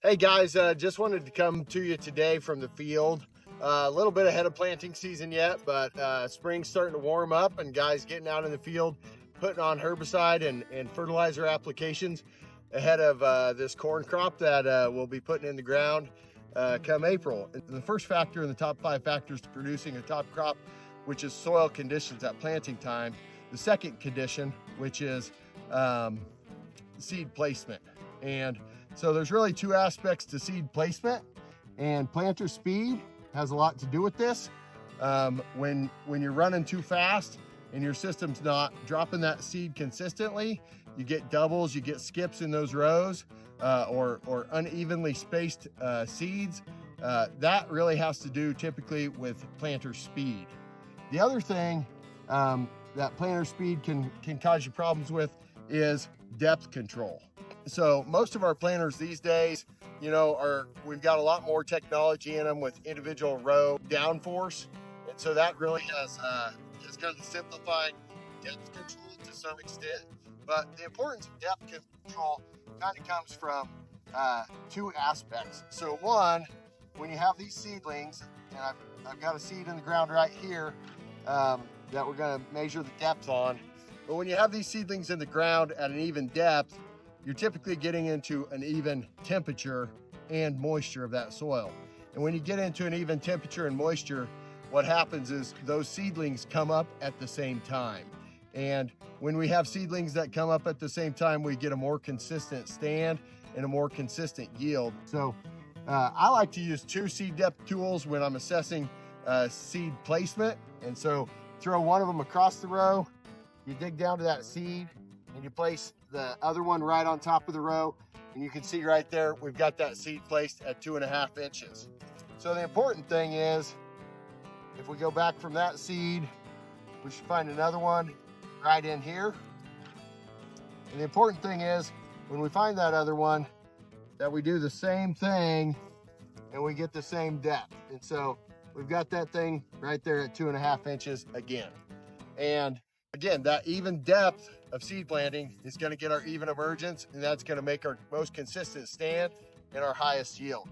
Hey guys, just wanted to come to you today from the field. A little bit ahead of planting season yet, but spring's starting to warm up and guys getting out in the field, putting on herbicide and fertilizer applications ahead of this corn crop that we'll be putting in the ground come April. And the first factor in the top 5 factors to producing a top crop, which is soil conditions at planting time. The second condition, which is seed placement. And so there's really 2 aspects to seed placement, and planter speed has a lot to do with this. When you're running too fast and your system's not dropping that seed consistently, you get doubles, you get skips in those rows, or unevenly spaced seeds. That really has to do typically with planter speed. The other thing that planter speed can cause you problems with is depth control. So most of our planters these days, we've got a lot more technology in them with individual row downforce. And so that really has kind of simplified depth control to some extent. But the importance of depth control kind of comes from 2 aspects. So one, when you have these seedlings, and I've got a seed in the ground right here that we're going to measure the depth on. But when you have these seedlings in the ground at an even depth, you're typically getting into an even temperature and moisture of that soil. And when you get into an even temperature and moisture, what happens is those seedlings come up at the same time. And when we have seedlings that come up at the same time, we get a more consistent stand and a more consistent yield. So I like to use 2 seed depth tools when I'm assessing seed placement. And so throw one of them across the row, you dig down to that seed, and you place the other one right on top of the row, and you can see right there we've got that seed placed at 2.5 inches. So the important thing is, if we go back from that seed, we should find another one right in here. And the important thing is, when we find that other one, that we do the same thing and we get the same depth. And so we've got that thing right there at 2.5 inches again. And again, that even depth of seed planting is going to get our even emergence, and that's going to make our most consistent stand and our highest yield.